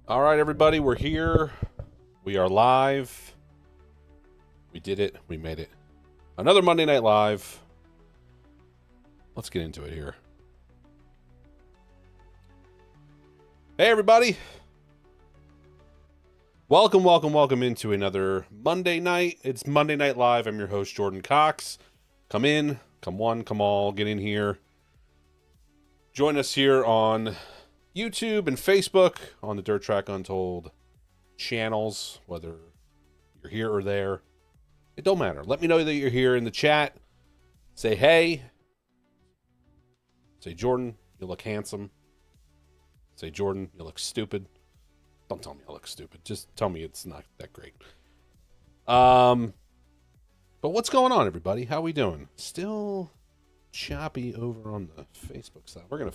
All right, everybody, we're here. We are live. We did it. We made it. Another Monday Night Live. Let's get into it here. Hey, everybody. Welcome into another Monday night. It's Monday Night Live. I'm your host, Jordon Cox. Come in, come one, come all, get in here. Join us here on YouTube and Facebook on the Dirt Track Untold channels, whether you're here or there. It don't matter. Let me know that you're here in the chat. Say hey. Say, Jordan, you look handsome. Say, Jordan, you look stupid. Don't tell me I look stupid. Just tell me it's not that great. But what's going on, everybody? How we doing? Still choppy over on the Facebook side. We're gonna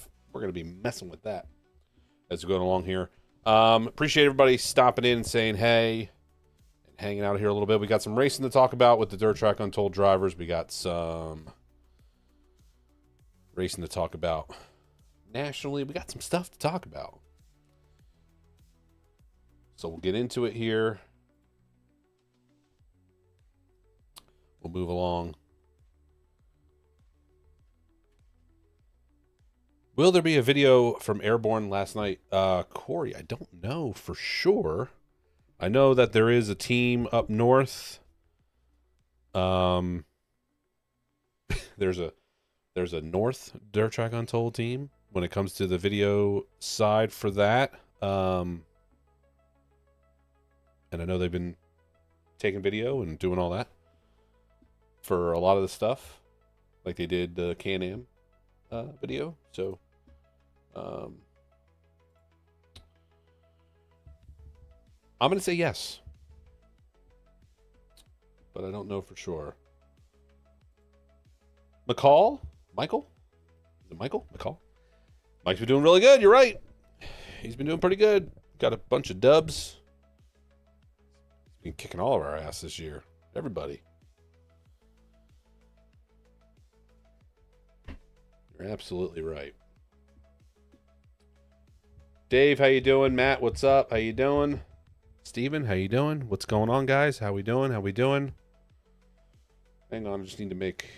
be messing with that as we're going along here. Appreciate everybody stopping in and saying hey and hanging out here a little bit. We got some racing to talk about with the Dirt Track Untold drivers. We got some racing to talk about nationally. We got some stuff to talk about. So we'll get into it here. We'll move along. Will there be a video from Airborne last night? Corey, I don't know for sure. I know that there is a team up north. There's a North Dirt Track Untold team when it comes to the video side for that. And I know they've been taking video and doing all that for a lot of the stuff, like they did the Can-Am video. So I'm gonna say yes, but I don't know for sure. Michael? Is it Michael? McCall? Mike's been doing really good. You're right. He's been doing pretty good. Got a bunch of dubs. He's been kicking all of our ass this year. Everybody. You're absolutely right. Dave, how you doing? Matt, what's up? How you doing? Steven, how you doing? What's going on, guys? How we doing? Hang on, I just need to make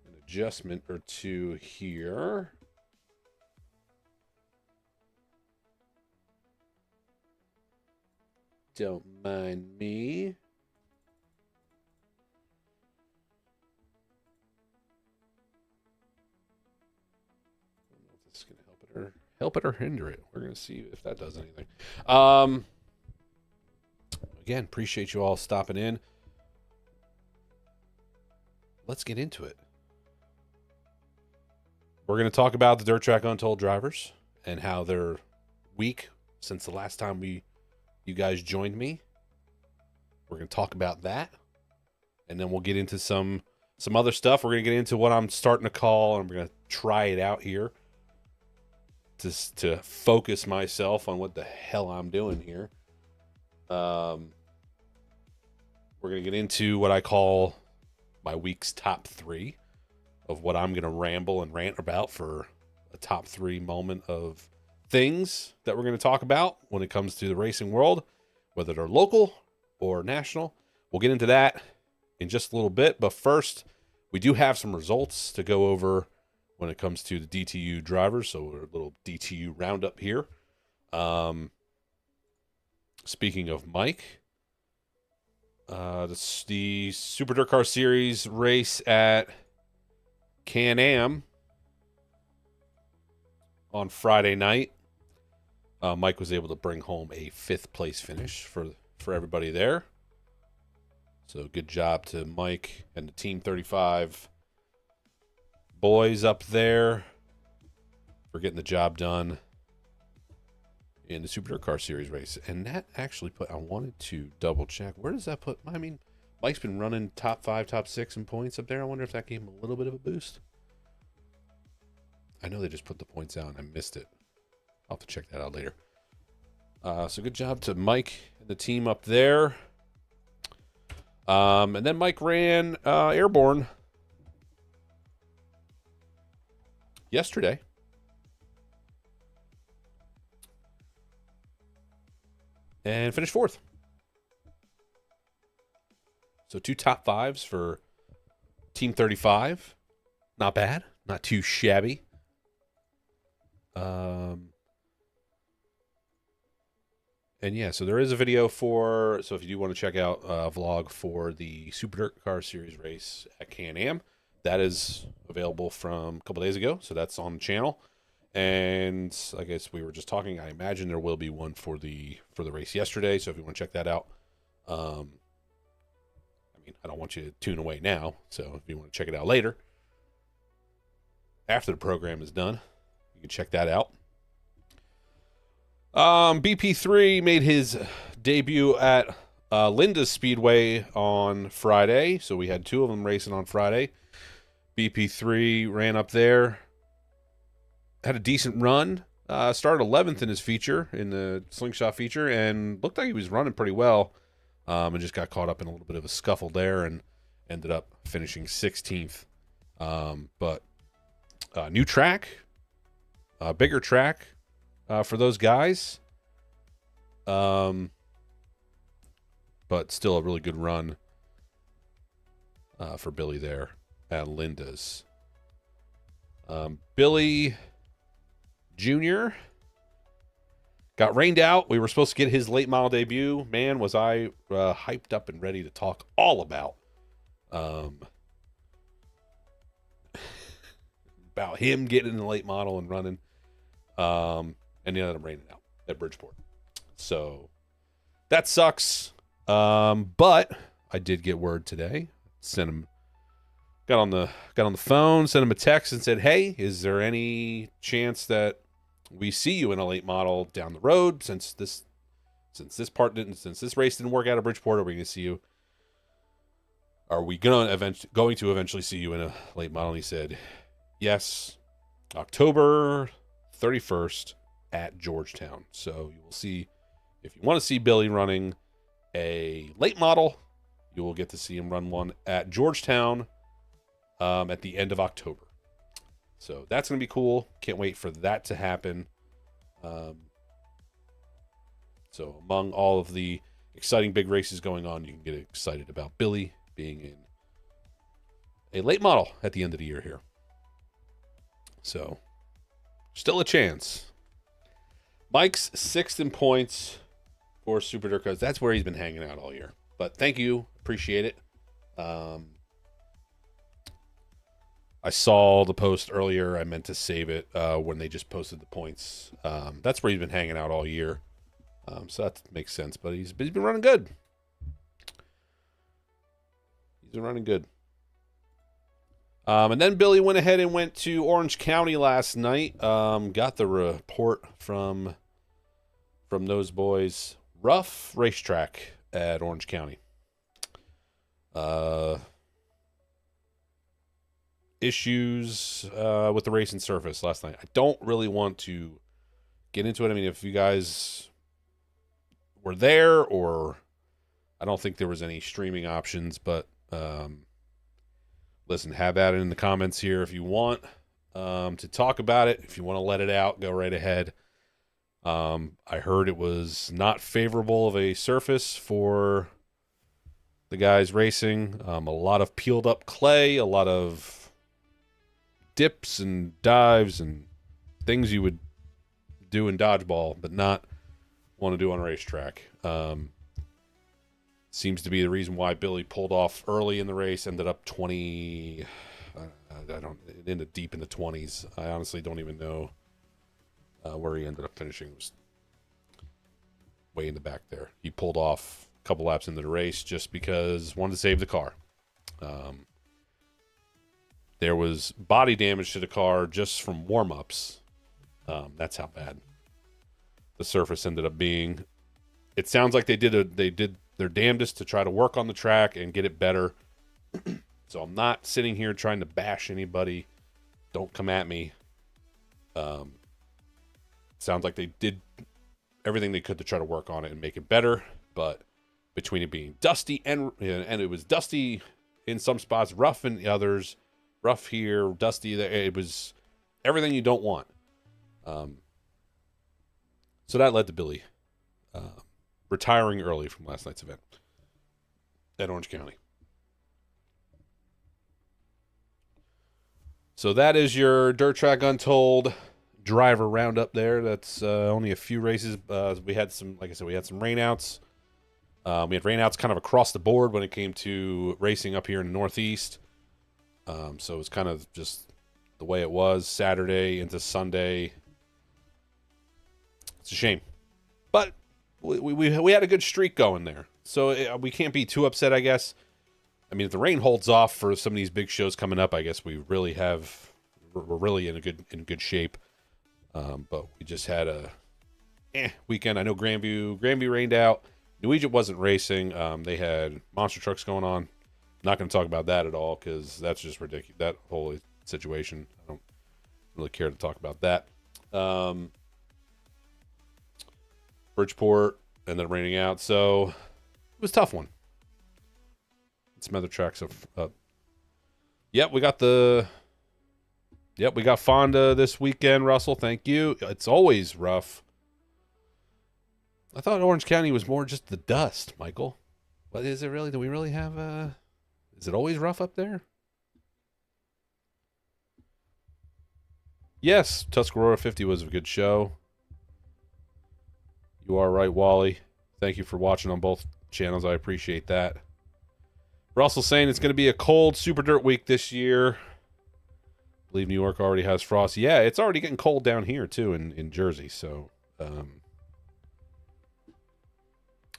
an adjustment or two here. Don't mind me. I don't know if this is going to help it or hinder it. We're going to see if that does anything. Again, appreciate you all stopping in. Let's get into it. We're going to talk about the Dirt Track Untold drivers and how their week since the last time you guys joined me. We're going to talk about that, and then we'll get into some other stuff. We're going to get into what I'm starting to call, and we're going to try it out here to focus myself on what the hell I'm doing here. We're going to get into what I call my week's top 3 of what I'm going to ramble and rant about for a top 3 moment of things that we're going to talk about when it comes to the racing world, whether they're local or national. We'll get into that in just a little bit, but first, we do have some results to go over when it comes to the DTU drivers, so we're a little DTU roundup here. Speaking of Mike, the Super Dirt Car Series race at Can-Am on Friday night. Mike was able to bring home a 5th place finish for everybody there. So good job to Mike and the Team 35 boys up there for getting the job done in the Super Dirt Car Series race. And that actually I wanted to double check. Where does that put? I mean, Mike's been running top 5, top 6 in points up there. I wonder if that gave him a little bit of a boost. I know they just put the points out and I missed it. I'll have to check that out later. So good job to Mike and the team up there. And then Mike ran Airborne yesterday. and finished 4th. So 2 top 5s for Team 35. Not bad. Not too shabby. And yeah, so there is a video so if you do want to check out a vlog for the Super Dirt Car Series race at Can-Am, that is available from a couple days ago. So that's on the channel. And I guess we were just talking, I imagine there will be one for the race yesterday. So if you want to check that out, I mean, I don't want you to tune away now. So if you want to check it out later, after the program is done, you can check that out. BP3 made his debut at Linda's Speedway on Friday. So we had 2 of them racing on Friday. BP3 ran up there, had a decent run, started 11th in his feature, in the slingshot feature, and looked like he was running pretty well, and just got caught up in a little bit of a scuffle there and ended up finishing 16th. But new track, bigger track for those guys, but still a really good run for Billy there at Linda's. Billy Jr. got rained out. We were supposed to get his late model debut. Man, was I hyped up and ready to talk all about him getting in the late model and running. And he ended up raining out at Bridgeport. So that sucks. But I did get word today. Got on the phone, sent him a text and said, "Hey, is there any chance that we see you in a late model down the road since this race didn't work out at Bridgeport? Are we going to see you? Are we going to eventually see you in a late model?" And he said, "Yes, October 31st at Georgetown." So you will see, if you want to see Billy running a late model, you will get to see him run one at Georgetown at the end of October. So that's going to be cool. Can't wait for that to happen. So among all of the exciting big races going on, you can get excited about Billy being in a late model at the end of the year here. So still a chance. Mike's 6th in points for Super Dirt Cars. That's where he's been hanging out all year. But thank you. Appreciate it. I saw the post earlier. I meant to save it when they just posted the points. That's where he's been hanging out all year. So that makes sense. But he's been running good. He's been running good. And then Billy went ahead and went to Orange County last night. Got the report from those boys. Rough racetrack at Orange County. Issues with the racing surface last night. I don't really want to get into it. I mean, if you guys were there, or I don't think there was any streaming options, but listen, have at it in the comments here if you want to talk about it. If you want to let it out, go right ahead. I heard it was not favorable of a surface for the guys racing. A lot of peeled up clay, a lot of dips and dives and things you would do in dodgeball, but not want to do on a racetrack. Seems to be the reason why Billy pulled off early in the race, ended up 20. It ended deep in the 20s. I honestly don't even know where he ended up finishing. It was way in the back there. He pulled off a couple laps into the race just because wanted to save the car. There was body damage to the car just from warm-ups. That's how bad the surface ended up being. It sounds like they did their damnedest to try to work on the track and get it better. So I'm not sitting here trying to bash anybody. Don't come at me. Sounds like they did everything they could to try to work on it and make it better. But between it being dusty and it was dusty in some spots, rough in the others, rough here, dusty there, it was everything you don't want. So that led to Billy retiring early from last night's event at Orange County. So that is your Dirt Track Untold driver roundup there. That's only a few races. We had some, like I said, we had some rainouts. We had rainouts kind of across the board when it came to racing up here in the Northeast. So it was kind of just the way it was Saturday into Sunday. It's a shame. But we had a good streak going there. So we can't be too upset, I guess. I mean, if the rain holds off for some of these big shows coming up, I guess we're really in good shape. But we just had a weekend. I know Grandview rained out. New Egypt wasn't racing. They had monster trucks going on. Not going to talk about that at all because that's just ridiculous. That whole situation, I don't really care to talk about that. Bridgeport ended up raining out, so it was a tough one. Some other tracks up. Yep, we got Fonda this weekend, Russell. Thank you. It's always rough. I thought Orange County was more just the dust, Michael. What is it really? Do we really have is it always rough up there? Yes, Tuscarora 50 was a good show. You are right, Wally. Thank you for watching on both channels. I appreciate that. Russell saying it's going to be a cold Super Dirt week this year. I believe New York already has frost. Yeah, it's already getting cold down here, too, in Jersey. So, but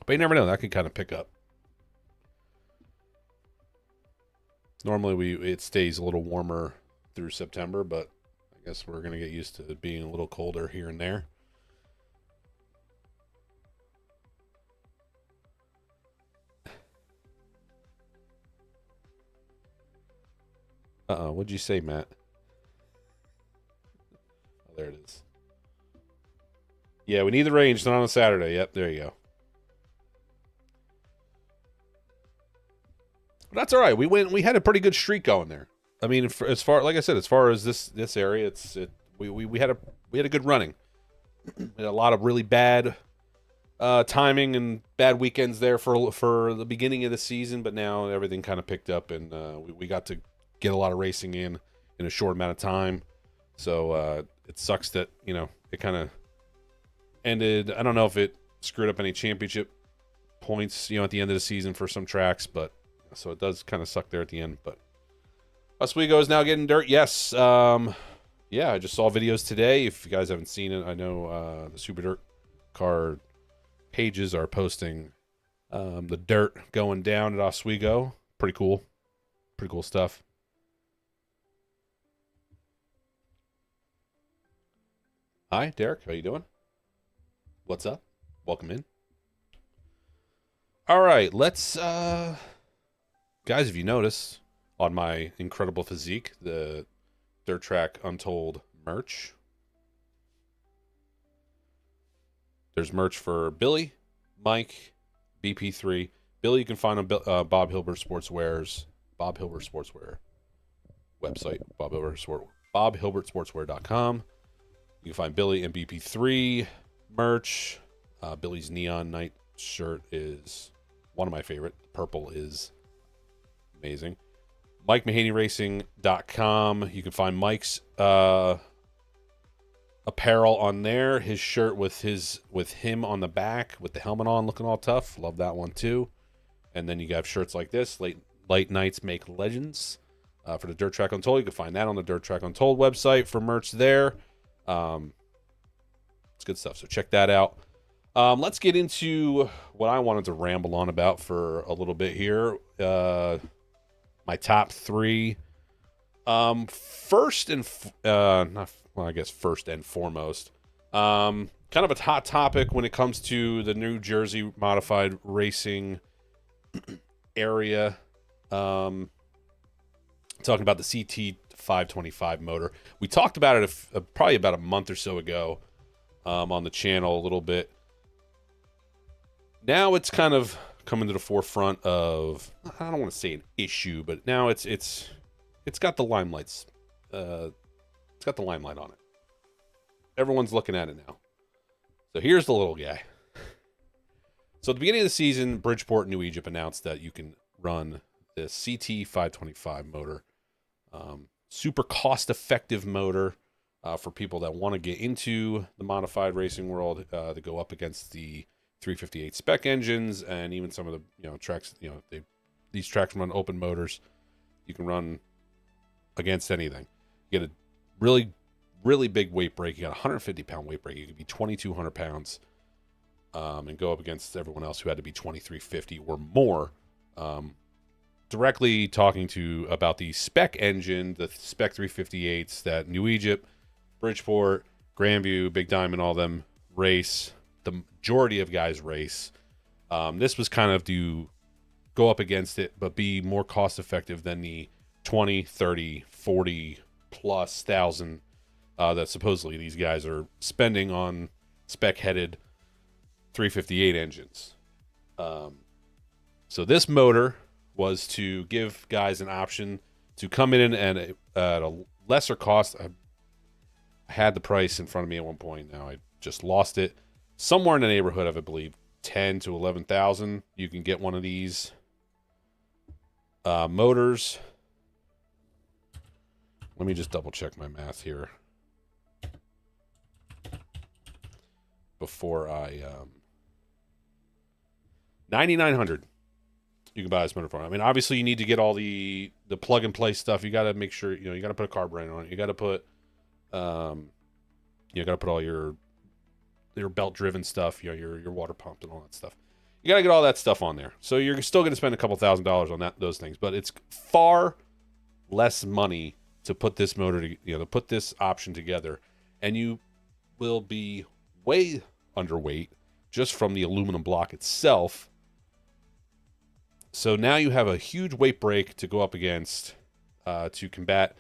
you never know. That can kind of pick up. Normally, it stays a little warmer through September, but I guess we're going to get used to it being a little colder here and there. What'd you say, Matt? Oh, there it is. Yeah, we need the range, not on a Saturday. Yep, there you go. But that's all right. We had a pretty good streak going there. I mean, as far as this area, we had a good running. We had a lot of really bad timing and bad weekends there for the beginning of the season, but now everything kind of picked up and we got to get a lot of racing in a short amount of time. So it sucks that, it kind of ended. I don't know if it screwed up any championship points, at the end of the season for some tracks, but so it does kind of suck there at the end. But Oswego is now getting dirt. Yes. Yeah, I just saw videos today. If you guys haven't seen it, I know the Super Dirt car pages are posting the dirt going down at Oswego. Pretty cool. Pretty cool stuff. Hi, Derek. How you doing? What's up? Welcome in. All right, let's... guys, if you notice, on my incredible physique, the Dirt Track Untold merch. There's merch for Billy, Mike, BP3. Billy, you can find on Bob Hilbert Sportswear's Bob Hilbert Sportswear website, bobhilbertsportswear.com. You can find Billy and BP3 merch. Billy's Neon Night shirt is one of my favorite. Purple is amazing. MikeMahaneyRacing.com. You can find Mike's apparel on there. His shirt with him on the back with the helmet on, looking all tough. Love that one too. And then you have shirts like this. Late Nights Make Legends for the Dirt Track Untold. You can find that on the Dirt Track Untold website for merch there. It's good stuff. So check that out. Let's get into what I wanted to ramble on about for a little bit here. My top three. First and foremost, kind of a hot topic when it comes to the New Jersey modified racing area. Talking about the CT 525 motor. We talked about it probably about a month or so ago on the channel a little bit. Now it's kind of coming to the forefront of, I don't want to say an issue, but now it's got the limelights. It's got the limelight on it. Everyone's looking at it now. So here's the little guy. So at the beginning of the season, Bridgeport, New Egypt announced that you can run the CT 525 motor. Super cost-effective motor for people that want to get into the modified racing world to go up against the 358 spec engines and even some of the tracks. These tracks run open motors. You can run against anything. You get a really, really big weight break. You got a 150-pound weight break. You can be 2,200 pounds and go up against everyone else who had to be 2,350 or more. Directly talking about the spec engine, the spec 358s that New Egypt, Bridgeport, Grandview, Big Diamond, all them race. The majority of guys race. This was kind of to go up against it, but be more cost effective than the 20, 30, 40 plus thousand that supposedly these guys are spending on spec headed 358 engines. So this motor was to give guys an option to come in and at a lesser cost. I had the price in front of me at one point. Now I just lost it. Somewhere in the neighborhood of, I believe, 10 to 11,000. You can get one of these motors. Let me just double check my math here before I 9,900. You can buy this motor for. I mean, obviously, you need to get all the plug and play stuff. You got to make sure you got to put a carburetor on it. You got to put all your belt driven stuff. Your water pump and all that stuff. You got to get all that stuff on there. So you're still going to spend a couple $1,000s on those things, but it's far less money to put this motor to put this option together, and you will be way underweight just from the aluminum block itself. So now you have a huge weight break to go up against to combat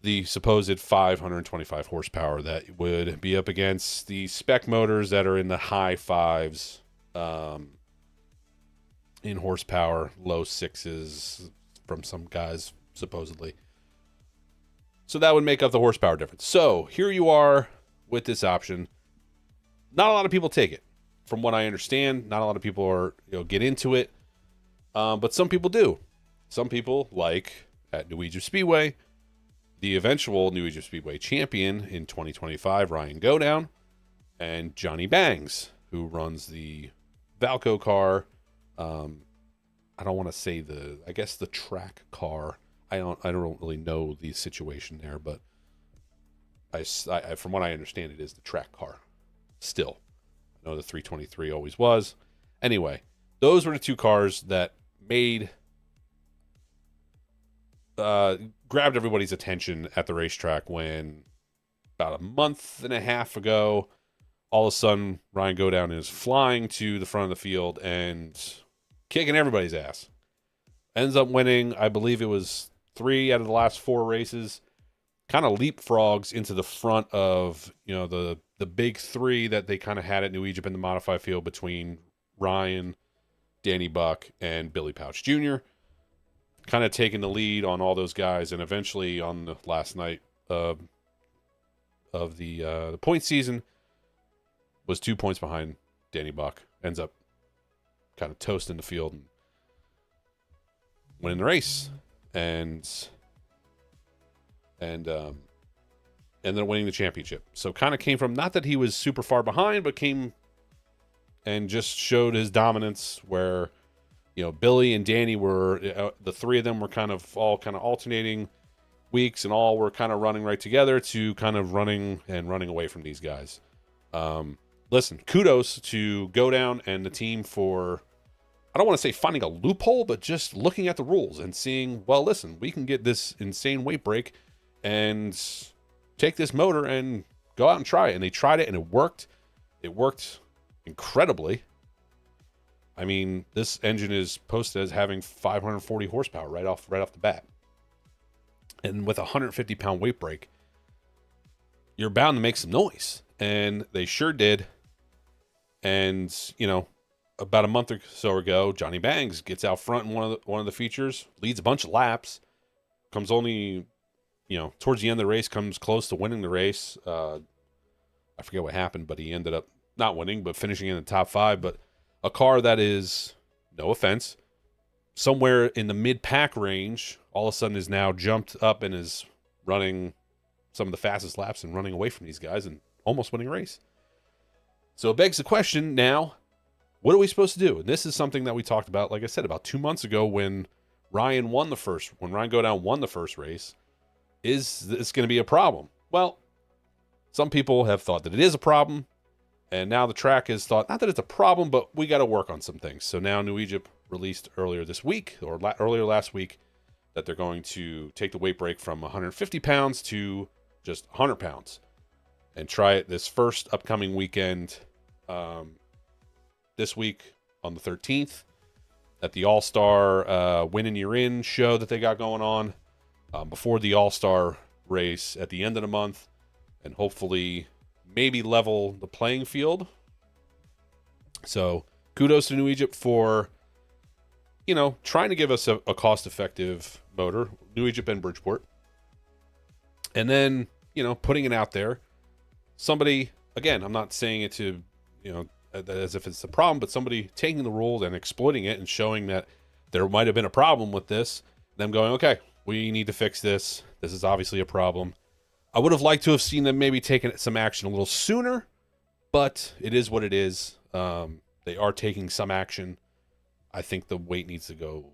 the supposed 525 horsepower that would be up against the spec motors that are in the high fives in horsepower, low sixes from some guys, supposedly. So that would make up the horsepower difference. So here you are with this option. Not a lot of people take it. From what I understand, not a lot of people are get into it. But some people do. Some people, like at New Egypt Speedway, the eventual New Egypt Speedway champion in 2025, Ryan Godown, and Johnny Bangs, who runs the Valco car. I don't want to say I guess the track car. I don't really know the situation there, but I from what I understand, it is the track car. Still, I know the 323 always was. Anyway, those were the two cars that grabbed everybody's attention at the racetrack when about a month and a half ago, all of a sudden Ryan Godown is flying to the front of the field and kicking everybody's ass. Ends up winning, I believe it was 3 out of the last 4 races. Kind of leapfrogs into the front of the big 3 that they kind of had at New Egypt in the modified field between Ryan, Danny Buck, and Billy Pauch Jr. Kind of taking the lead on all those guys, and eventually on the last night of the point season was 2 points behind Danny Buck. Ends up kind of toasting the field and winning the race, and then winning the championship. So kind of came from, not that he was super far behind, but came and just showed his dominance where, Billy and Danny were, the 3 of them were kind of alternating weeks, and all were kind of running right together to kind of running away from these guys. Listen, kudos to Godown and the team for, I don't want to say finding a loophole, but just looking at the rules and seeing, well, listen, we can get this insane weight break and take this motor and go out and try it. And they tried it, and it worked. It worked incredibly. I mean, this engine is posted as having 540 horsepower right off the bat. And with a 150-pound weight break, you're bound to make some noise. And they sure did. And, about a month or so ago, Johnny Bangs gets out front in one of the features, leads a bunch of laps, comes only, towards the end of the race, comes close to winning the race. I forget what happened, but he ended up not winning, but finishing in the top 5. But a car that is, no offense, somewhere in the mid-pack range, all of a sudden is now jumped up and is running some of the fastest laps and running away from these guys and almost winning a race. So it begs the question now, what are we supposed to do? And this is something that we talked about, like I said, about 2 months ago when Ryan Godown won the first race. Is this going to be a problem? Well, some people have thought that it is a problem, and now the track has thought, not that it's a problem, but we got to work on some things. So now New Egypt released earlier this week, or earlier last week, that they're going to take the weight break from 150 pounds to just 100 pounds and try it this first upcoming weekend, this week on the 13th at the All-Star Win and You're In show that they got going on before the All-Star race at the end of the month, and hopefully maybe level the playing field. So kudos to New Egypt for, trying to give us a cost-effective motor, New Egypt and Bridgeport. And then, putting it out there. Somebody, again, I'm not saying it to, as if it's a problem, but somebody taking the rules and exploiting it and showing that there might have been a problem with this, them going, okay, we need to fix this. This is obviously a problem. I would have liked to have seen them maybe taking some action a little sooner, but it is what it is. They are taking some action. I think the weight needs to go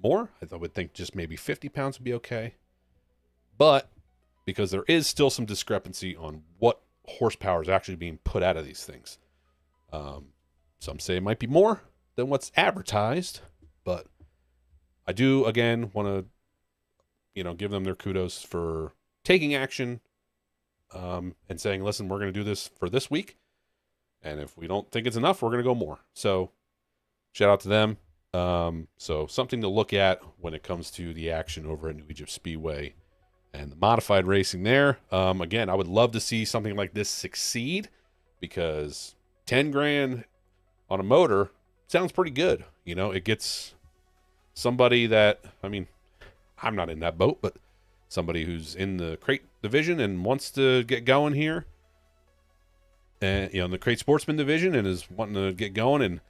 more. I would think just maybe 50 pounds would be okay. But because there is still some discrepancy on what horsepower is actually being put out of these things. Some say it might be more than what's advertised, but I do, again, want to, give them their kudos for taking action and saying, listen, we're going to do this for this week. And if we don't think it's enough, we're going to go more. So shout out to them. So something to look at when it comes to the action over at New Egypt Speedway and the modified racing there. Again, I would love to see something like this succeed because 10 grand on a motor sounds pretty good. It gets somebody that, I'm not in that boat, but somebody who's in the crate division and wants to get going here and, in the crate sportsman division and is wanting to get going. And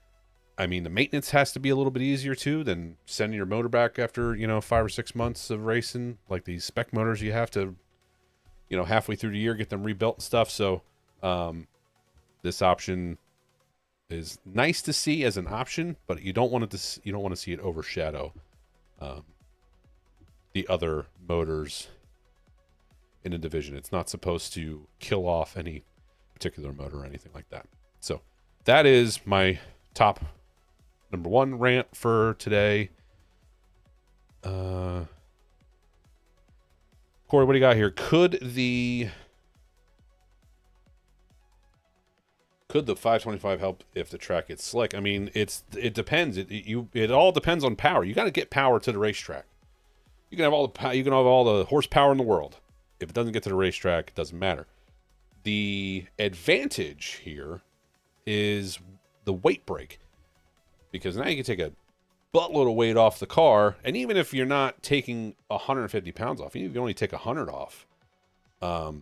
the maintenance has to be a little bit easier too than sending your motor back after, 5 or 6 months of racing. Like these spec motors, you have to, halfway through the year, get them rebuilt and stuff. So, this option is nice to see as an option, but you don't want to see it overshadow, the other motors in the division. It's not supposed to kill off any particular motor or anything like that. So that is my top number one rant for today. Corey, what do you got here? Could the 525 help if the track gets slick? It depends. It all depends on power. You got to get power to the racetrack. You can have all the horsepower in the world. If it doesn't get to the racetrack, it doesn't matter. The advantage here is the weight break, because now you can take a buttload of weight off the car, and even if you're not taking 150 pounds off, even if you only take 100 off,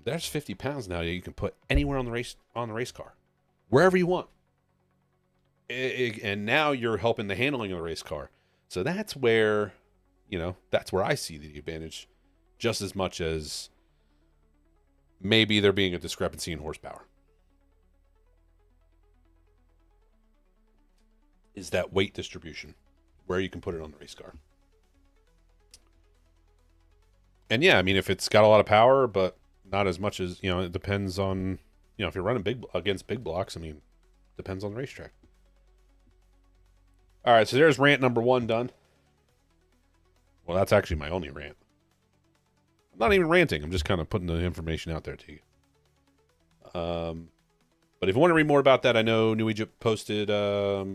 there's 50 pounds now that you can put anywhere on the race car, wherever you want. And now you're helping the handling of the race car. So that's where, that's where I see the advantage, just as much as maybe there being a discrepancy in horsepower. Is that weight distribution, where you can put it on the race car. And yeah, if it's got a lot of power, but not as much as, it depends on, if you're running against big blocks, depends on the racetrack. All right, so there's rant number one done. Well, that's actually my only rant. I'm not even ranting. I'm just kind of putting the information out there to you. But if you want to read more about that, I know New Egypt posted about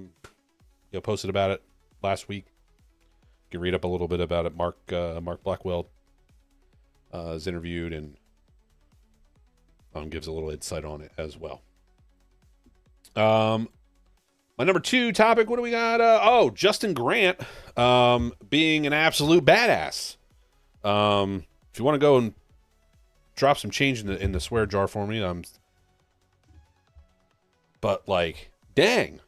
it last week. You can read up a little bit about it. Mark Blackwell is interviewed and gives a little insight on it as well. My number two topic, what do we got? Justin Grant being an absolute badass. If you want to go and drop some change in the swear jar for me, but dang,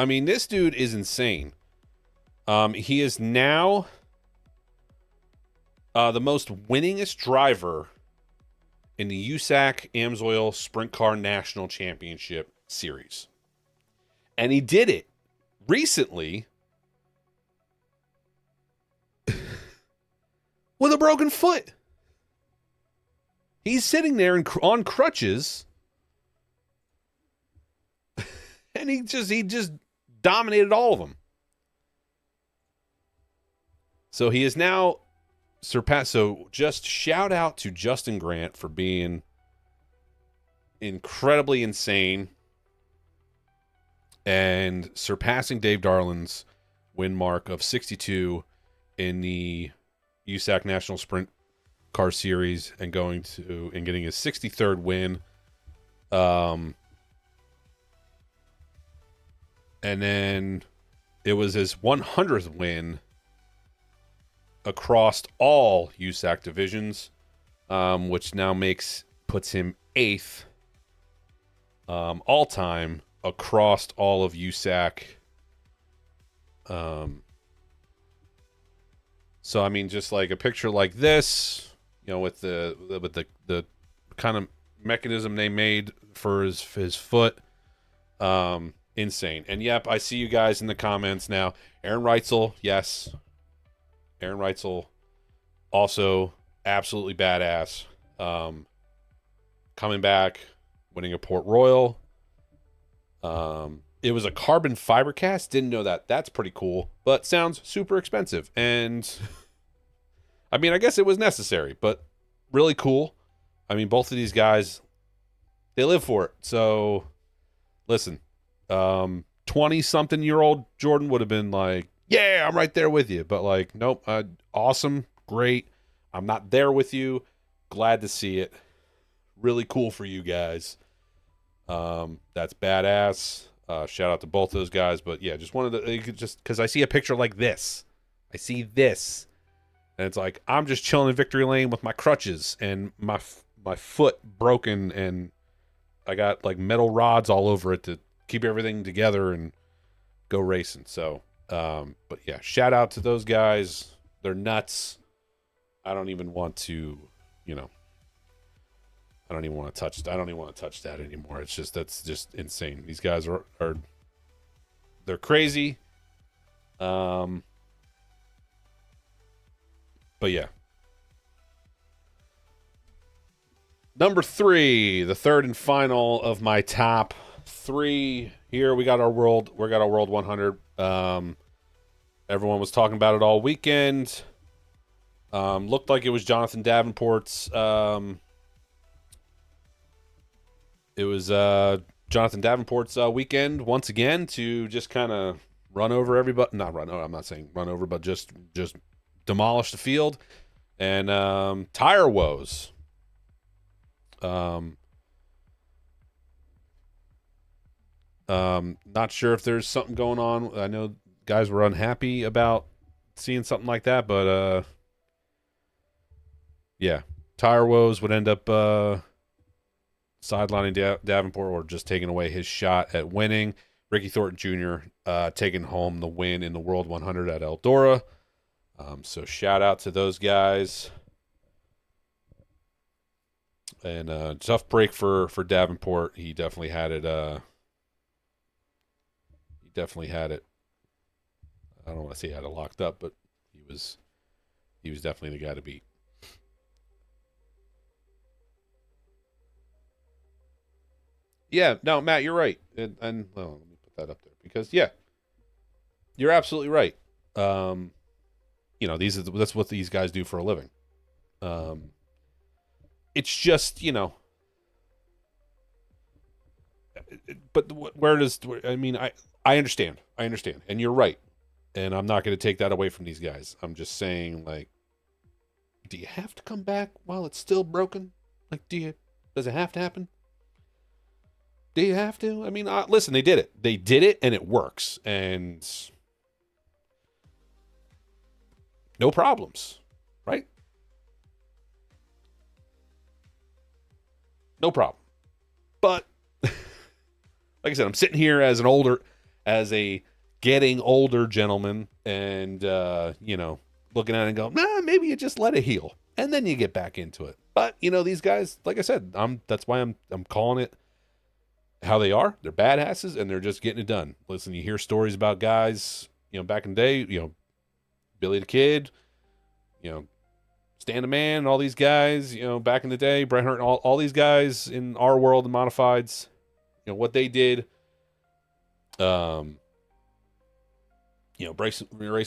I mean, this dude is insane. He is now the most winningest driver in the USAC AMSOIL Sprint Car National Championship Series. And he did it recently with a broken foot. He's sitting there on crutches, and he just dominated all of them. So he is now surpassed. So just shout out to Justin Grant for being incredibly insane and surpassing Dave Darland's win mark of 62 in the USAC National Sprint Car Series and getting his 63rd win. And then it was his 100th win across all USAC divisions, which now puts him 8th all time across all of USAC. So I mean, just like a picture like this, you know, with the kind of mechanism they made for his foot, insane. And yep, I see you guys in the comments now. Aaron Reitzel, yes. Aaron Reitzel, also absolutely badass. Coming back, winning a Port Royal. It was a carbon fiber cast. Didn't know that. That's pretty cool, but sounds super expensive. And I mean, I guess it was necessary, but really cool. I mean, both of these guys, they live for it. So listen, 20-something-year-old Jordon would have been like, yeah, I'm right there with you. But like, nope, awesome, great. I'm not there with you. Glad to see it. Really cool for you guys. That's badass. Shout out to both those guys. But yeah, just wanted to, just because I see a picture like this. I see this. And it's like, I'm just chilling in victory lane with my crutches and my foot broken, and I got like metal rods all over it to keep everything together and go racing. So, but yeah, shout out to those guys. They're nuts. I don't even want to, I don't even want to touch that anymore. It's just, that's just insane. These guys are they're crazy. But yeah. Number 3, the third and final of my top 3. Here we got our World 100. Everyone was talking about it all weekend. Looked like it was Jonathan Davenport's. It was Jonathan Davenport's weekend once again to just kind of run over everybody. Not run over. I'm not saying run over, but just demolish the field. And tire woes. Not sure if there's something going on. I know guys were unhappy about seeing something like that, but yeah, tire woes would end up sidelining Davenport or just taking away his shot at winning. Ricky Thornton Jr. Taking home the win in the World 100 at Eldora. So shout out to those guys. And tough break for Davenport. He definitely had it. I don't want to say he had it locked up, but he was definitely the guy to beat. Yeah, no, Matt, you're right. And well, let me put that up there because yeah, you're absolutely right. That's what these guys do for a living. It's just, but I understand, and you're right, and I'm not going to take that away from these guys. I'm just saying, like, do you have to come back while it's still broken? Like, does it have to happen? Do you have to? I mean, listen, they did it, and it works, and no problems, right? No problem. But like I said, I'm sitting here as an older as a getting older gentleman and, looking at it and going, maybe you just let it heal and then you get back into it. But, these guys, like I said, that's why I'm calling it how they are. They're badasses and they're just getting it done. Listen, you hear stories about guys, back in the day, Billy the Kid, Stan the Man, and all these guys, back in the day, Bret Hart, all these guys in our world, the modifieds, what they did, racing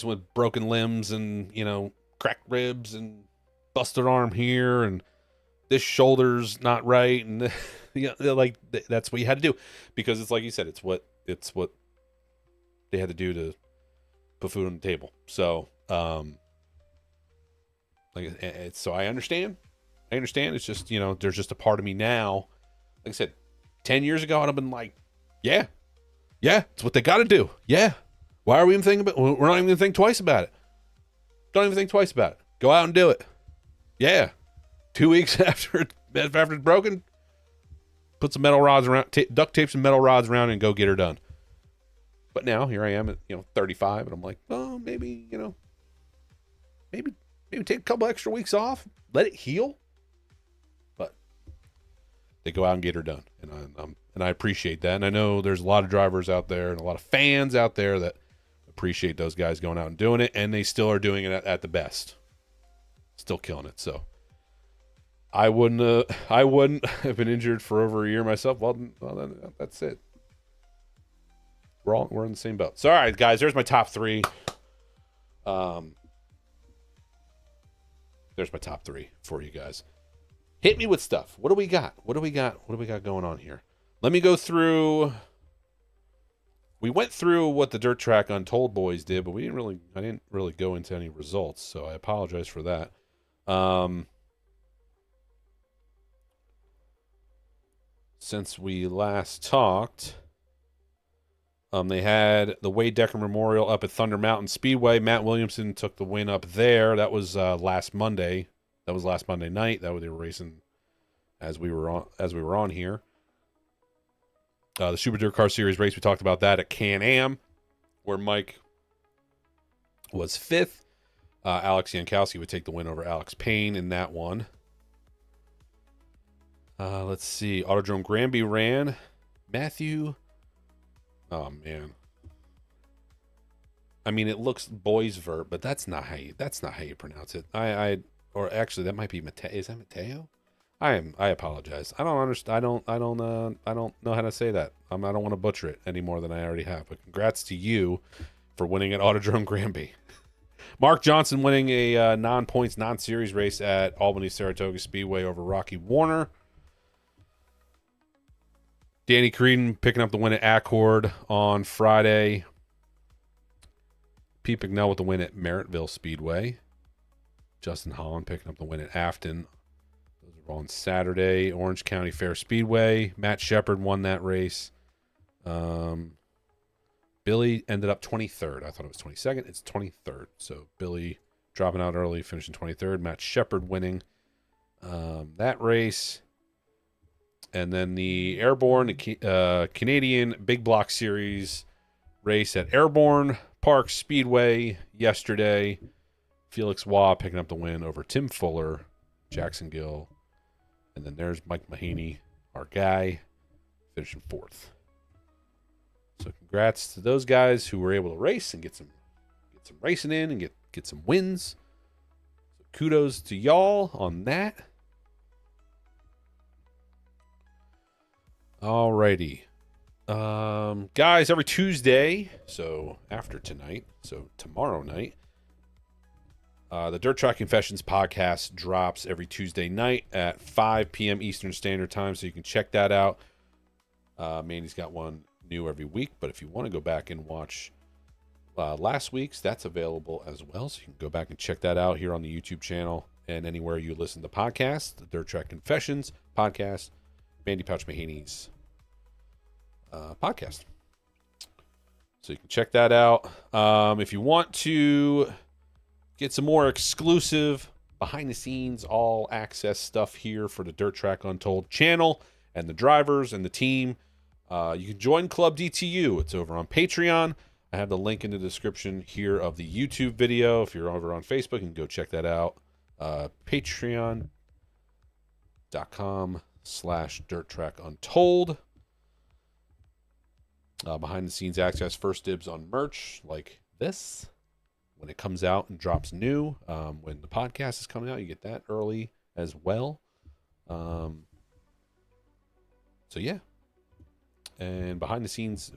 with broken limbs and, cracked ribs and busted arm here and this shoulder's not right. And, that's what you had to do because it's like you said, it's what they had to do to put food on the table. So, so I understand. It's just, there's just a part of me now. Like I said, 10 years ago, I'd have been like, yeah, it's what they got to do. Yeah. Why are we even thinking about it? We're not even going to think twice about it. Don't even think twice about it. Go out and do it. Yeah. 2 weeks after it's broken, put some metal rods around, duct tape some metal rods around and go get her done. But now here I am at, 35 and I'm like, oh, maybe, maybe take a couple extra weeks off, let it heal. But they go out and get her done. And I appreciate that. And I know there's a lot of drivers out there and a lot of fans out there that appreciate those guys going out and doing it. And they still are doing it at the best. Still killing it. So I wouldn't have been injured for over a year myself. Well, that's it. We're in the same boat. So, all right, guys, there's my top three. There's my top three for you guys. Hit me with stuff. What do we got? What do we got going on here? Let me go through. We went through what the Dirt Track Untold boys did, but I didn't really go into any results, so I apologize for that. Since we last talked, they had the Wade Decker Memorial up at Thunder Mountain Speedway. Matt Williamson took the win up there. That was last Monday. That was last Monday night. They were racing as we were on here. The Super Dirt Car Series race, we talked about that at Can-Am, where Mike was fifth. Alex Yankowski would take the win over Alex Payne in that one. Let's see. Autodrome Granby ran. Matthew. Oh man. I mean, it looks Boisvert, but that's not how you pronounce it. Or actually, that might be Mateo. Is that Mateo? I apologize. I don't understand. I don't know how to say that. I don't want to butcher it any more than I already have. But congrats to you for winning at Autodrome Granby. Mark Johnson winning a non-points, non-series race at Albany Saratoga Speedway over Rocky Warner. Danny Creedon picking up the win at Accord on Friday. Pete McNell with the win at Merrittville Speedway. Justin Holland picking up the win at Afton. Those are all on Saturday. Orange County Fair Speedway. Matt Shepard won that race. Billy ended up 23rd. I thought it was 22nd. It's 23rd. So Billy dropping out early, finishing 23rd. Matt Shepard winning that race. And then the Airborne, the Canadian Big Block Series race at Airborne Park Speedway yesterday. Felix Waugh picking up the win over Tim Fuller, Jackson Gill. And then there's Mike Mahaney, our guy, finishing fourth. So congrats to those guys who were able to race and get some racing in and get some wins. So kudos to y'all on that. Alrighty. Guys, every Tuesday, so after tonight, so tomorrow night, the Dirt Track Confessions podcast drops every Tuesday night at 5 p.m. Eastern Standard Time, so you can check that out. Mandy's got one new every week, but if you want to go back and watch last week's, that's available as well, so you can go back and check that out here on the YouTube channel and anywhere you listen to podcasts. The Dirt Track Confessions podcast, Mandee Pauch Mahaney's podcast. So you can check that out. If you want to get some more exclusive behind the scenes all access stuff here for the Dirt Track Untold channel and the drivers and the team, You can join Club DTU. It's over on Patreon. I have the link in the description here of the YouTube video. If you're over on Facebook, you can go check that out. Patreon.com/DirtTrackUntold. Behind the scenes access, first dibs on merch like this. When it comes out and drops new, when the podcast is coming out, you get that early as well. So yeah. And behind the scenes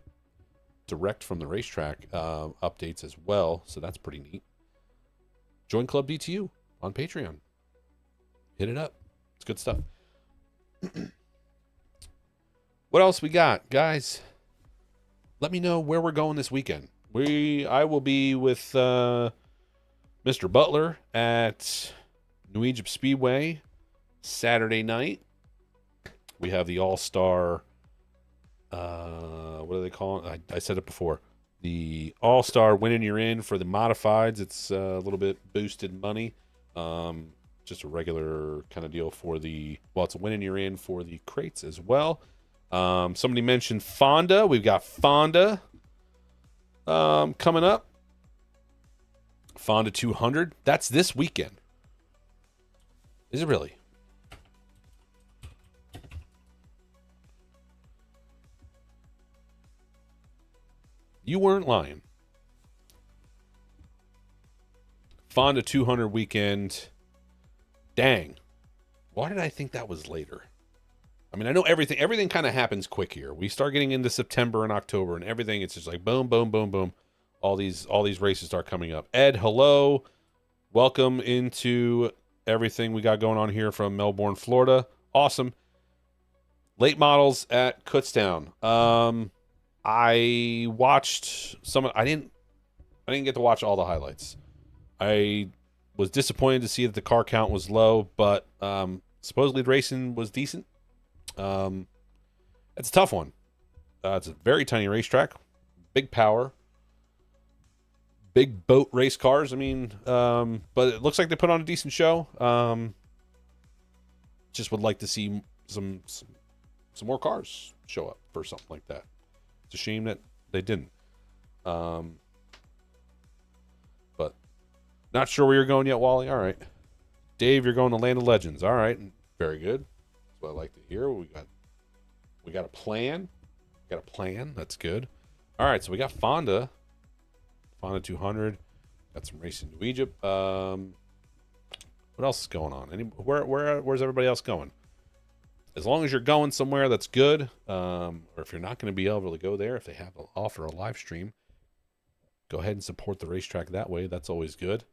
direct from the racetrack updates as well. So that's pretty neat. Join Club DTU on Patreon. Hit it up. It's good stuff. What else we got, guys? Let me know where we're going this weekend. I will be with Mr. Butler at New Egypt Speedway Saturday night. We have the All-Star, what do they call it? I said it before. The All-Star Win and You're In for the modifieds. It's a little bit boosted money. Just a regular kind of deal for it's a Win and You're In for the crates as well. Somebody mentioned Fonda. We've got Fonda coming up. Fonda 200. That's this weekend. Is it really? You weren't lying. Fonda 200 weekend. Dang. Why did I think that was later? I mean, I know everything kind of happens quick here. We start getting into September and October and everything. It's just like boom, boom, boom, boom. All these races start coming up. Ed, hello. Welcome into everything we got going on here from Melbourne, Florida. Awesome. Late models at Kutztown. I watched some. I didn't get to watch all the highlights. I was disappointed to see that the car count was low, but supposedly the racing was decent. It's a tough one. It's a very tiny racetrack, big power, big boat race cars. I mean, but it looks like they put on a decent show. Just would like to see some more cars show up for something like that. It's a shame that they didn't. But not sure where you're going yet, Wally. All right. Dave, you're going to Land of Legends. All right. Very good. That's what I like to hear. We got a plan. That's good. All right. So we got Fonda 200. Got some racing to Egypt. What else is going on? Where's everybody else going? As long as you're going somewhere that's good, or if you're not going to be able to go there, if they offer a live stream, go ahead and support the racetrack that way. That's always good.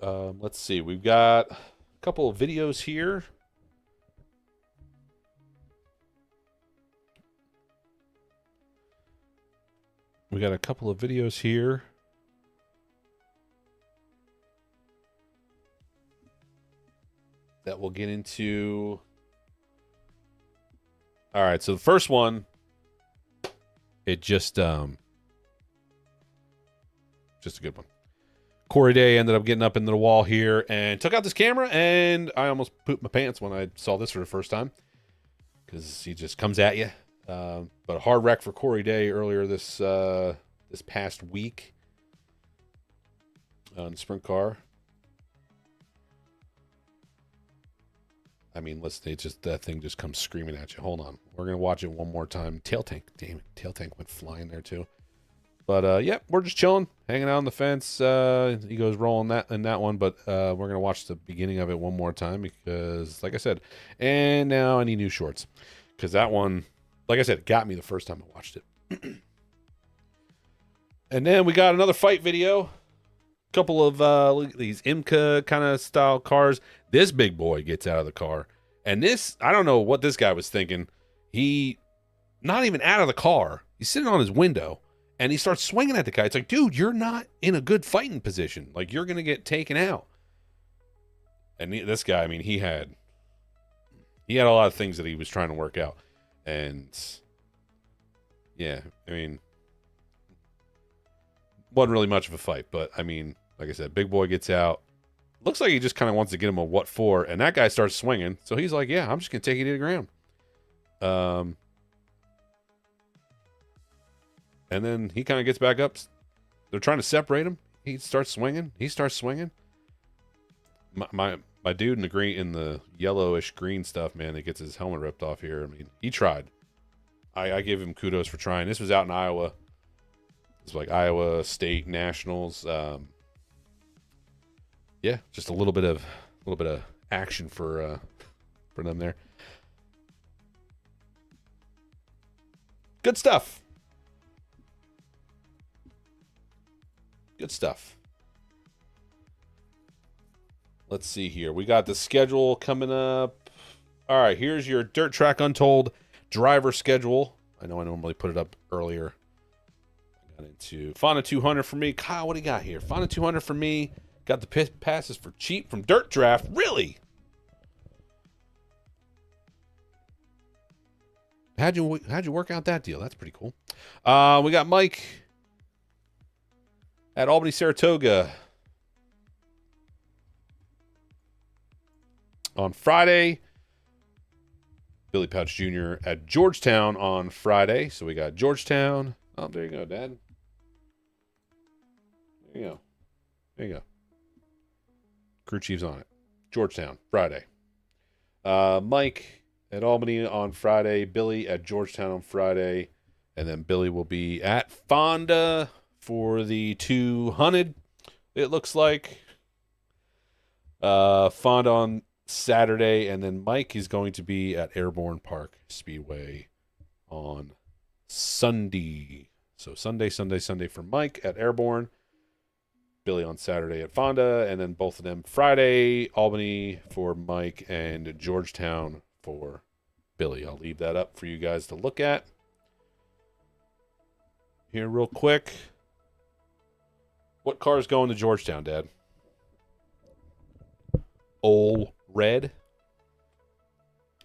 Let's see. We've got a couple of videos here. That we'll get into. All right, so the first one, it just a good one. Corey Day ended up getting up into the wall here and took out this camera, and I almost pooped my pants when I saw this for the first time because he just comes at you. But a hard wreck for Corey Day earlier this past week on the sprint car. I mean, listen, that thing just comes screaming at you. Hold on. We're going to watch it one more time. Tail tank. Damn it. Tail tank went flying there, too. But, yeah, we're just chilling, hanging out on the fence. He goes rolling in that one, but we're going to watch the beginning of it one more time because, like I said, and now I need new shorts because that one, like I said, got me the first time I watched it. And then we got another fight video. Couple of these IMCA kind of style cars. This big boy gets out of the car, and this, I don't know what this guy was thinking. He not even out of the car. He's sitting on his window, and he starts swinging at the guy. It's like, dude, you're not in a good fighting position. Like, you're gonna get taken out. And this guy, I mean, he had a lot of things that he was trying to work out, and yeah, I mean, wasn't really much of a fight, but I mean, like I said, big boy gets out. Looks like he just kind of wants to get him a what for, and that guy starts swinging. So he's like, yeah, I'm just going to take you to the ground. And then he kind of gets back up. They're trying to separate him. He starts swinging. My dude in the green, in the yellowish green stuff, man, that gets his helmet ripped off here. I mean, he tried. I give him kudos for trying. This was out in Iowa. It was like Iowa State Nationals. Yeah, just a little bit of action for them there. Good stuff. Good stuff. Let's see here. We got the schedule coming up. All right, here's your Dirt Track Untold driver schedule. I know I normally put it up earlier. I got into Fonda 200 for me. Kyle, what do you got here? Fonda 200 for me. Got the pit passes for cheap from Dirt Draft. Really? How'd you work out that deal? That's pretty cool. We got Mike at Albany, Saratoga on Friday. Billy Pauch Jr. at Georgetown on Friday. So we got Georgetown. Oh, there you go, Dad. There you go. There you go. Crew chief's on it. Georgetown, Friday. Mike at Albany on Friday. Billy at Georgetown on Friday. And then Billy will be at Fonda for the 200, it looks like. Fonda on Saturday. And then Mike is going to be at Airborne Park Speedway on Sunday. So Sunday for Mike at Airborne. Billy on Saturday at Fonda, and then both of them Friday, Albany for Mike and Georgetown for Billy. I'll leave that up for you guys to look at here real quick. What car is going to Georgetown, Dad? Ole Red,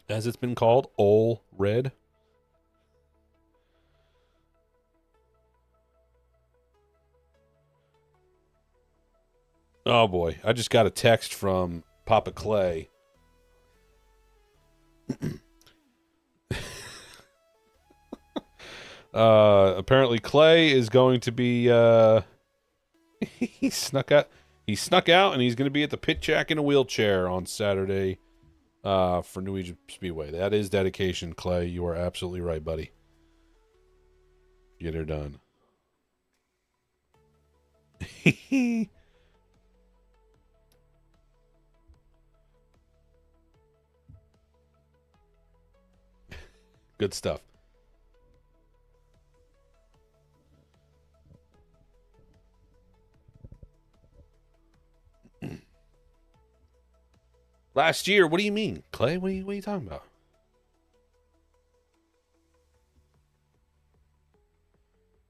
as it's been called, Ole Red. Oh boy, I just got a text from Papa Clay. Apparently Clay is going to be he snuck out and he's going to be at the Pit Jack in a wheelchair on Saturday for New Egypt Speedway. That is dedication, Clay. You are absolutely right, buddy. Get her done. Good stuff. Last year, what do you mean, Clay? What are you talking about?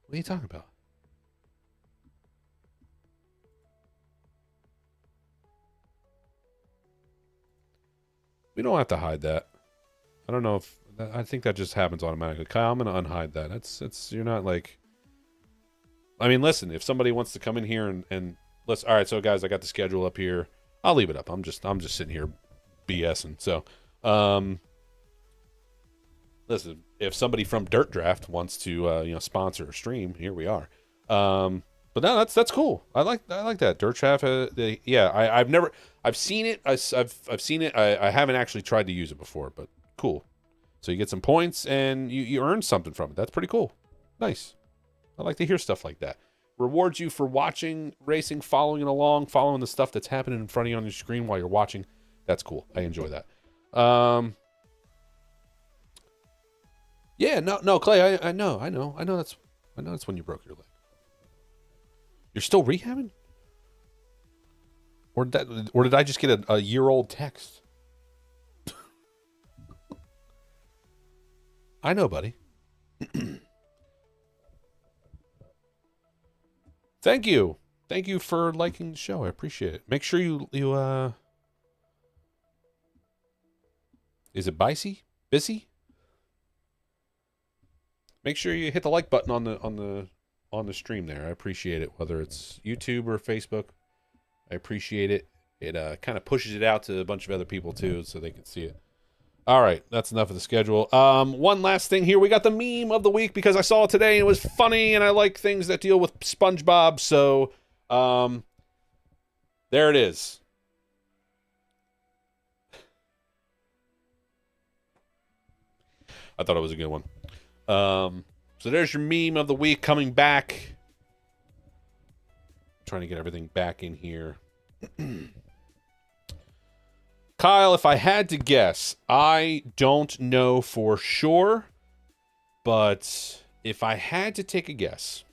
What are you talking about? We don't have to hide that. I don't know if I think that just happens automatically. Kyle, I'm gonna unhide that. It's you're not like. I mean, listen. If somebody wants to come in here and let's. All right, so guys, I got the schedule up here. I'll leave it up. I'm just sitting here, BSing. So, listen. If somebody from Dirt Draft wants to sponsor or stream, here we are. But no, that's cool. I like that Dirt Draft. I've seen it. I've seen it. I haven't actually tried to use it before, but cool. So you get some points and you earn something from it. That's pretty cool. Nice. I like to hear stuff like that. Rewards you for watching racing, following along, following the stuff that's happening in front of you on your screen while you're watching. That's cool. I enjoy that. Yeah, no, Clay, I know that's when you broke your leg. You're still rehabbing? Or did I just get a year-old text? I know, buddy. Thank you for liking the show. I appreciate it. Make sure you is it Bicey? Make sure you hit the like button on the stream there. I appreciate it, whether it's YouTube or Facebook. I appreciate it. It kind of pushes it out to a bunch of other people too, so they can see it. All right, that's enough of the schedule. One last thing here. We got the meme of the week because I saw it today and it was funny, and I like things that deal with SpongeBob. So, there it is. I thought it was a good one. So there's your meme of the week coming back. Trying to get everything back in here. Kyle, if I had to guess, I don't know for sure, but if I had to take a guess,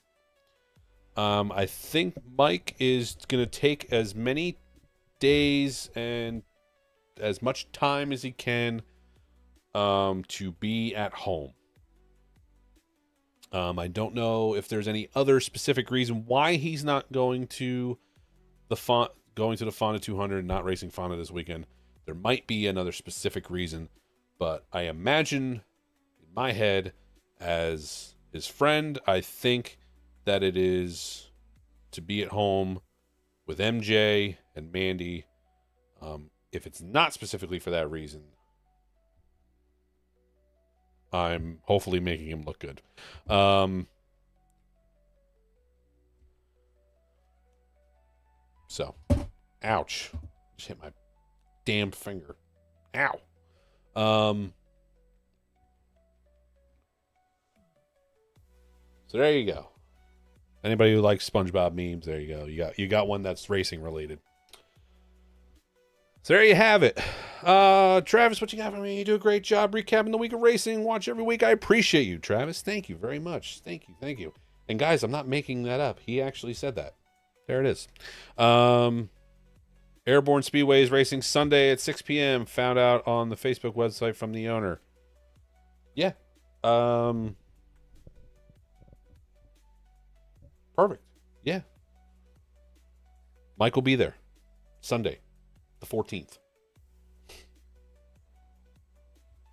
I think Mike is going to take as many days and as much time as he can to be at home. I don't know if there's any other specific reason why he's not going to the Fonda 200, not racing Fonda this weekend. There might be another specific reason, but I imagine in my head, as his friend, I think that it is to be at home with MJ and Mandee. If it's not specifically for that reason, I'm hopefully making him look good. So, ouch. Just hit my damn finger. Ow. So there you go. Anybody who likes SpongeBob memes, there you go. You got one that's racing related. So there you have it. Travis, what you got for me? You do a great job recapping the week of racing. Watch every week. I appreciate you, Travis. Thank you very much. Thank you. And guys, I'm not making that up. He actually said that. There it is. Airborne Speedway is racing Sunday at 6 p.m. Found out on the Facebook website from the owner. Yeah. Perfect. Yeah. Mike will be there Sunday, the 14th.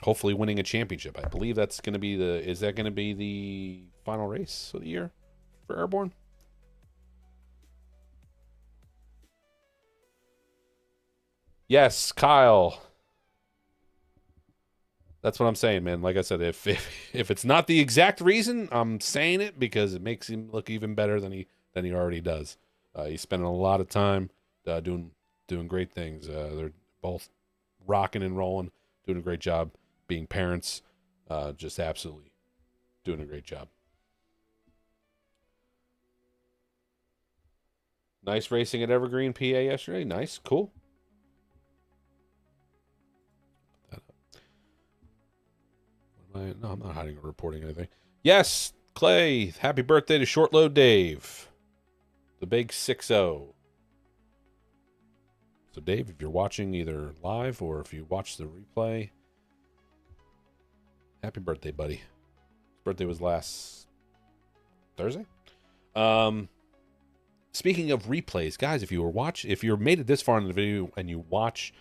Hopefully winning a championship. I believe that's going to be is that going to be the final race of the year for Airborne? Yes, Kyle. That's what I'm saying, man. Like I said, if it's not the exact reason, I'm saying it because it makes him look even better than he already does. He's spending a lot of time doing great things. They're both rocking and rolling, doing a great job, being parents, just absolutely doing a great job. Nice racing at Evergreen, PA yesterday. Nice, cool. No, I'm not hiding or reporting anything. Yes, Clay, happy birthday to Short Load Dave. The big 6-0. So, Dave, if you're watching either live or if you watch the replay, happy birthday, buddy. His birthday was last Thursday. Speaking of replays, guys, if you're made it this far in the video and you watch,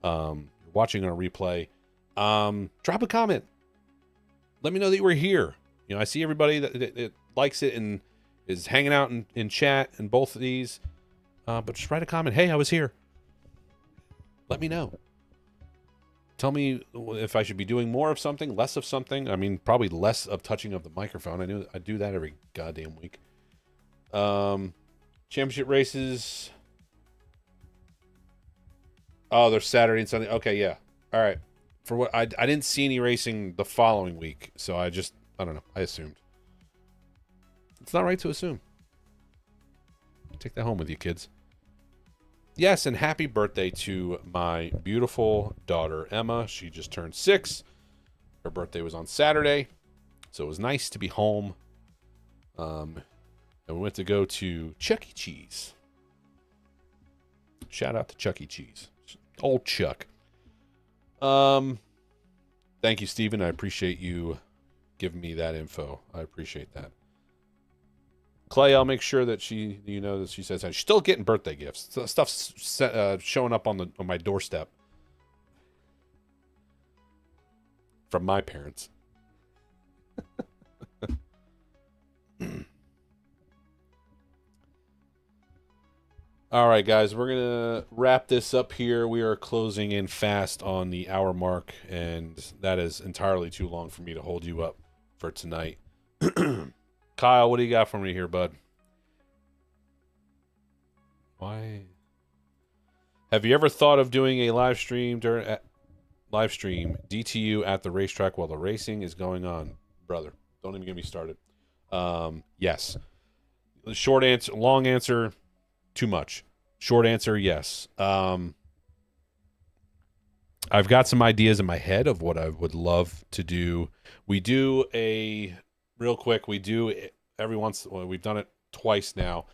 you're watching on a replay, drop a comment. Let me know that you were here. You know, I see everybody that likes it and is hanging out in chat in both of these. But just write a comment. Hey, I was here. Let me know. Tell me if I should be doing more of something, less of something. I mean, probably less of touching of the microphone. I do that every goddamn week. Championship races. Oh, they're Saturday and Sunday. Okay, yeah. All right. For what I didn't see any racing the following week, so I don't know. I assumed. It's not right to assume. Take that home with you, kids. Yes, and happy birthday to my beautiful daughter, Emma. She just turned 6. Her birthday was on Saturday, so it was nice to be home. And we went to go to Chuck E. Cheese. Shout out to Chuck E. Cheese. Old Chuck. Thank you, Steven. I appreciate you giving me that info. I appreciate that. Clay, I'll make sure that she says she's still getting birthday gifts. Stuff's showing up on my doorstep from my parents. All right, guys, we're going to wrap this up here. We are closing in fast on the hour mark, and that is entirely too long for me to hold you up for tonight. Kyle, what do you got for me here, bud? Why? Have you ever thought of doing a live stream DTU at the racetrack while the racing is going on? Brother, don't even get me started. Yes. The short answer, long answer, too much. Short answer, yes. I've got some ideas in my head of what I would love to do. We do every once, well, we've done it twice now,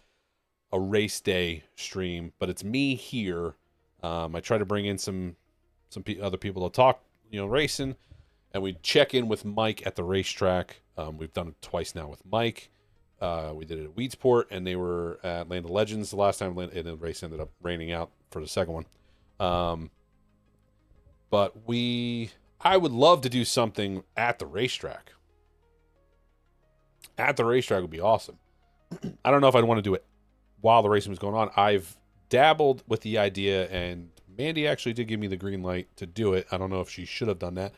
a race day stream, but it's me here. I try to bring in some other people to talk, racing, and we check in with Mike at the racetrack. We've done it twice now with Mike. We did it at Weedsport, and they were at Land of Legends the last time, and the race ended up raining out for the second one. But I would love to do something at the racetrack. At the racetrack would be awesome. I don't know if I'd want to do it while the racing was going on. I've dabbled with the idea, and Mandee actually did give me the green light to do it. I don't know if she should have done that,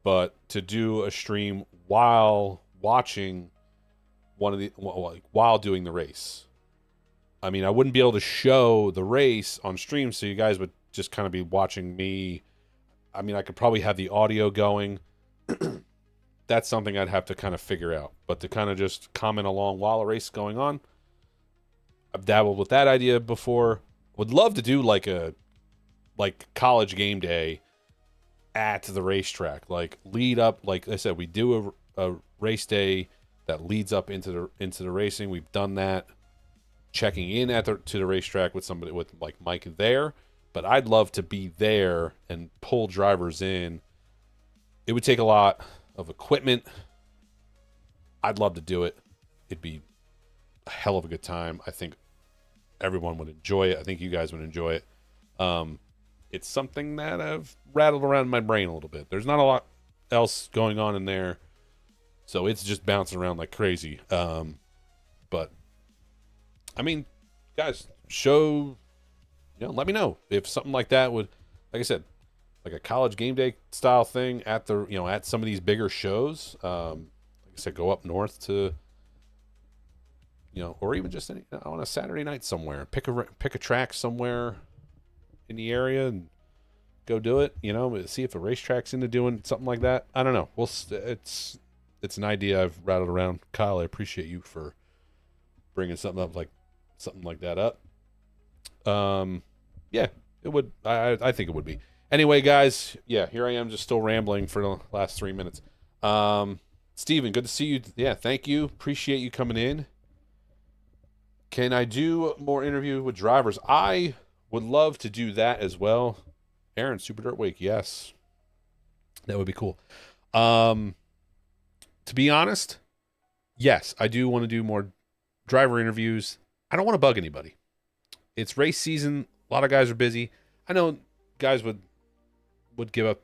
but to do a stream while watching while doing the race. I mean, I wouldn't be able to show the race on stream, so you guys would just kind of be watching me. I mean, I could probably have the audio going. That's something I'd have to kind of figure out. But to kind of just comment along while a race is going on, I've dabbled with that idea before. Would love to do like college game day at the racetrack. Like lead up, like I said, we do a race day that leads up into the racing. We've done that. Checking in to the racetrack with somebody with like Mike there. But I'd love to be there and pull drivers in. It would take a lot of equipment. I'd love to do it. It'd be a hell of a good time. I think everyone would enjoy it. I think you guys would enjoy it. It's something that I've rattled around in my brain a little bit. There's not a lot else going on in there, so it's just bouncing around like crazy. But I mean, guys, let me know if something like that would, like I said, like a college game day style thing at the, at some of these bigger shows. Like I said, go up north to, or even just on a Saturday night somewhere, pick a track somewhere in the area and go do it. See if a racetrack's into doing something like that. I don't know. It's an idea I've rattled around. Kyle, I appreciate you for bringing something like that up. Yeah, it would. I think it would be. Anyway, guys, yeah, here I am just still rambling for the last 3 minutes. Steven, good to see you. Yeah, thank you. Appreciate you coming in. Can I do more interview with drivers? I would love to do that as well. Aaron, Super Dirt Wake, yes. That would be cool. To be honest, yes, I do want to do more driver interviews. I don't want to bug anybody. It's race season. A lot of guys are busy. I know guys would give up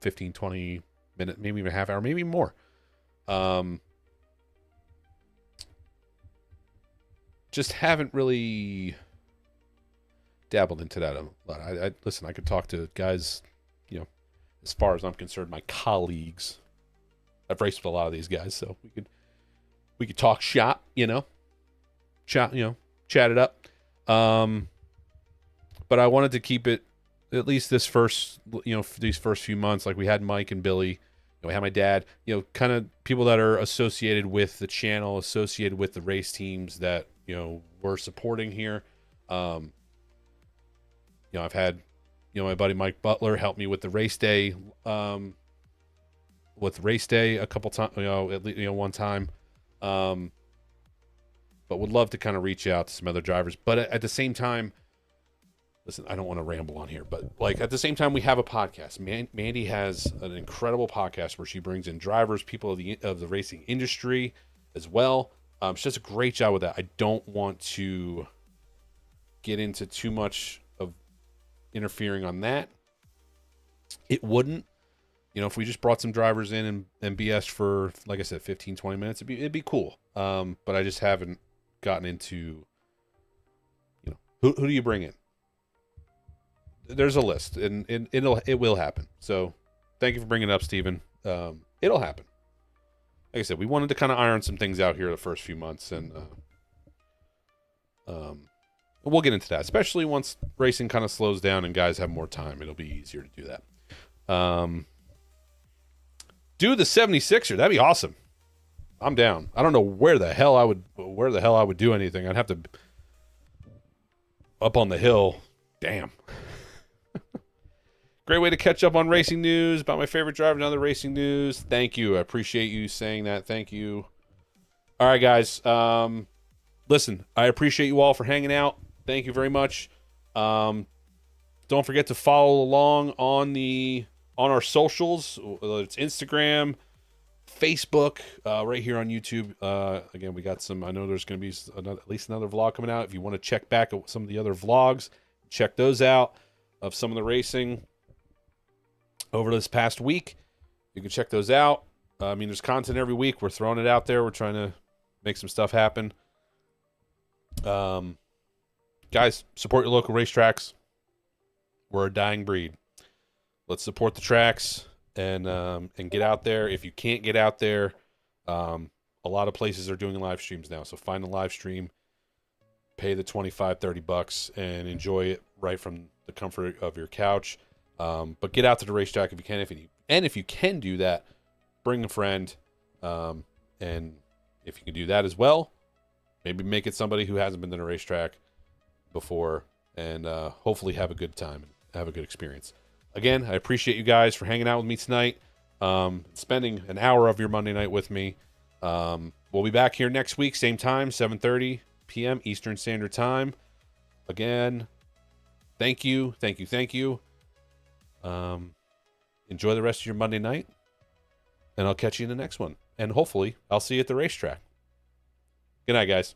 15, 20 minutes, maybe even a half hour, maybe more. Just haven't really dabbled into that a lot. Listen, I could talk to guys, as far as I'm concerned, my colleagues. I've raced with a lot of these guys, so we could talk shop, chat it up. But I wanted to keep it at least these first few months. Like we had Mike and Billy, we had my dad, kind of people that are associated with the channel, associated with the race teams that, we're supporting here. I've had, my buddy Mike Butler help me with the race day, a couple times, at least, one time. But would love to kind of reach out to some other drivers. But at the same time, listen, I don't want to ramble on here, but like at the same time, we have a podcast. Mandee has an incredible podcast where she brings in drivers, people of the racing industry as well. She does a great job with that. I don't want to get into too much of interfering on that. It wouldn't, if we just brought some drivers in and BS for, like I said, 15, 20 minutes, it'd be cool. But I just haven't gotten into, Who do you bring in? There's a list, and it will happen. So thank you for bringing it up, Steven. It'll happen. Like I said, we wanted to kind of iron some things out here the first few months, and we'll get into that, especially once racing kind of slows down and guys have more time. It'll be easier to do that. Do the 76er. That'd be awesome. I'm down. I don't know where the hell I would do anything. I'd have to up on the hill. Damn. Great way to catch up on racing news about my favorite driver and other racing news. Thank you. I appreciate you saying that. Thank you. All right, guys. Listen, I appreciate you all for hanging out. Thank you very much. Don't forget to follow along on our socials, whether it's Instagram, Facebook, right here on YouTube. Again, we got some. I know there's going to be at least another vlog coming out. If you want to check back at some of the other vlogs, check those out of some of the racing over this past week. You can check those out. I mean, there's content every week. We're throwing it out there. We're trying to make some stuff happen. Guys, support your local racetracks. We're a dying breed. Let's support the tracks and get out there. If you can't get out there, a lot of places are doing live streams now. So find a live stream, pay the $25-$30 and enjoy it right from the comfort of your couch. But get out to the racetrack if you can. If you can do that, bring a friend. And if you can do that as well, maybe make it somebody who hasn't been to the racetrack before, and hopefully have a good time, have a good experience. Again, I appreciate you guys for hanging out with me tonight, spending an hour of your Monday night with me. We'll be back here next week, same time, 7:30 p.m. Eastern Standard Time. Again, thank you. Enjoy the rest of your Monday night, and I'll catch you in the next one. And hopefully, I'll see you at the racetrack. Good night, guys.